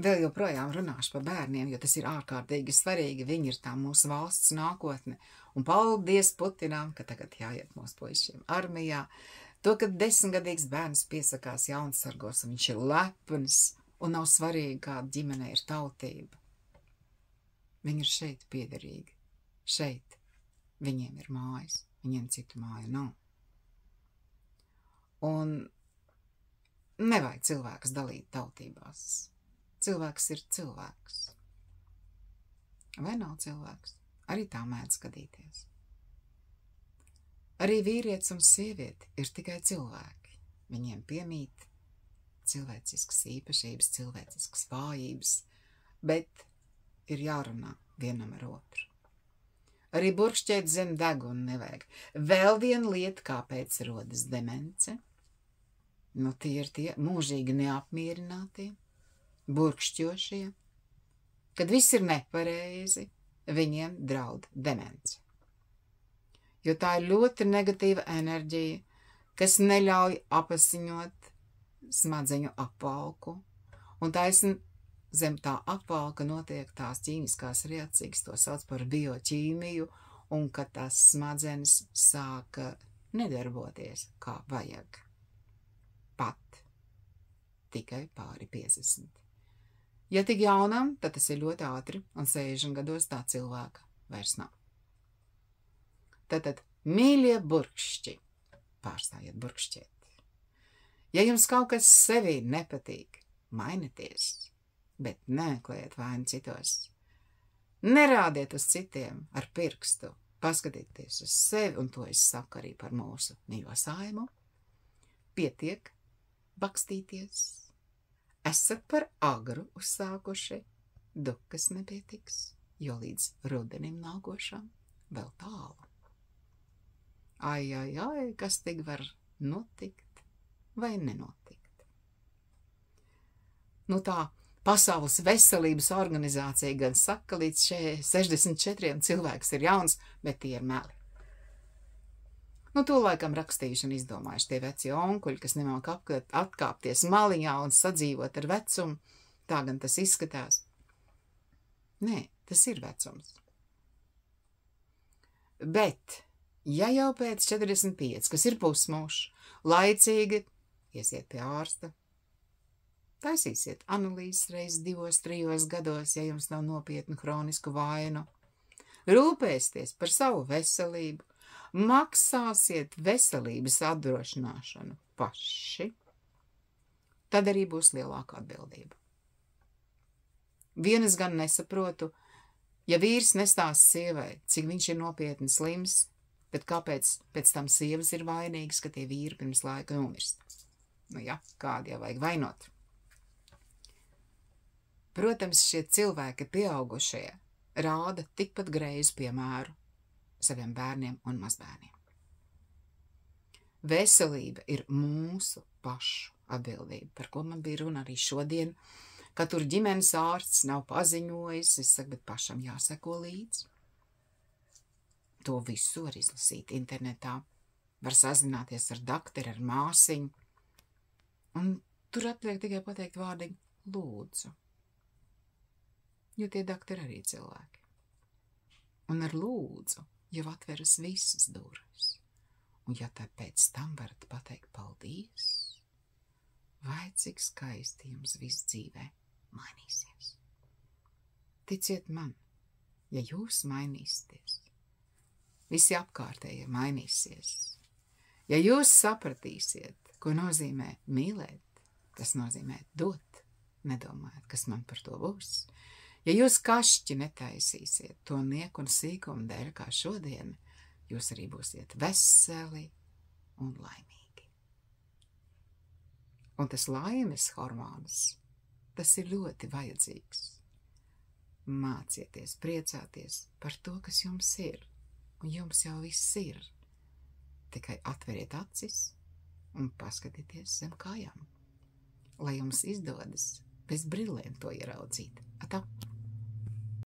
vēl joprojām runāšu par bērniem, jo tas ir ārkārtīgi svarīgi. Viņi ir tā mūsu valsts nākotne. Un paldies Putinam, ka tagad jāiet mūsu puišiem armijā. To, ka 10-gadīgs bērns piesakās jaunsargos, un viņš ir lepns, un nav svarīgi, kāda ģimene ir tautība. Viņi ir šeit piederīgi. Šeit viņiem ir mājas, viņiem citu māju nav. Un nevajag cilvēkus dalīt tautībās. Cilvēks ir cilvēks. Vai nav cilvēks? Arī tā mēdz skatīties. Arī vīrietis un sieviete ir tikai cilvēki. Viņiem piemīt cilvēciskas īpašības, cilvēciskas vājības, bet ir jārunā vienam ar otru. Arī burkšķēt zem deguna nevajag. Vēl viena lieta, kāpēc rodas demence. Nu, tie ir tie mūžīgi neapmierinātie, burkšķošie. Kad viss ir nepareizi, viņiem draud demence. Jo tā ir ļoti negatīva enerģija, kas neļauj apasiņot smadzeņu apvalku, un taisn zem tā apvalka notiek tās ķīmiskās reakcijas, to sauc par bioķīmiju, un kad tās smadzenes sāka nedarboties kā vajag. Pat tikai pāri 50. Ja tik jaunam, tad tas ir ļoti ātri, un 60 gados tā cilvēka vairs nav. Tātad, mīļie burkšķi, pārstājiet burkšķēt. Ja jums kaut kas sevī nepatīk, mainieties, bet nemeklējiet vainu citos. Nerādiet uz citiem ar pirkstu, paskatieties uz sevi, un to es saku arī par mūsu mīļo Saimu. Pietiek bakstīties. Esat par agru uzsākuši, dukas nepietiks, jo līdz rudenim nākošam vēl tālu. Ai, ai, ai, kas tik var notikt vai nenotikt. Nu tā, Pasaules veselības organizācija gan saka, līdz 64 cilvēks ir jauns, bet tie ir meli. Nu, to laikam rakstījuši un izdomājuši tie veci onkuļi, kas nemāk atkāpties maliņā un sadzīvot ar vecumu. Tā gan tas izskatās. Nē, tas ir vecums. Bet, ja jau pēc 45, kas ir pusmūžs, laicīgi iesiet pie ārsta, taisīsiet analīzes reiz 2-3 gados, ja jums nav nopietnu hronisku vainu, rūpēsties par savu veselību, maksāsiet veselības apdrošināšanu paši, tad arī būs lielāka atbildība. Vienas gan nesaprotu, ja vīrs nestāsta sievai, cik viņš ir nopietni slims, bet kāpēc pēc tam sievas ir vainīgas, ka tie vīri pirms laika nomirst. Nu ja, kādi jau vajag vainot. Protams, šie cilvēki pieaugušie rāda tikpat greizu piemēru saviem bērniem un mazbērniem. Veselība ir mūsu pašu atbildība, par ko man bija runa arī šodien, ka tur ģimenes ārsts nav paziņojis, es saku, bet pašam jāseko līdzi. To visu var izlasīt internetā, var sazināties ar dakteri, ar māsiņu, un tur atliek tikai pateikt vārdiņu lūdzu, jo tie dakteri arī cilvēki. Un ar lūdzu jau atveras visas durvis. Un ja tā pēc tam varat pateikt paldies, vai cik skaisti jums viss dzīvē mainīsies. Ticiet man, ja jūs mainīsieties, visi apkārtējie mainīsies. Ja jūs sapratīsiet, ko nozīmē mīlēt, kas nozīmē dot, nedomājat, kas man par to būs. Ja jūs kašķi netaisīsiet to nieku un sīkumu dēļ kā šodien, jūs arī būsiet veseli un laimīgi. Un tas laimes hormons, tas ir ļoti vajadzīgs. Mācieties priecāties par to, kas jums ir, un jums jau viss ir. Tikai atveriet acis un paskatieties zem kājām, lai jums izdodas bez brillēm to ieraudzīt. Atā!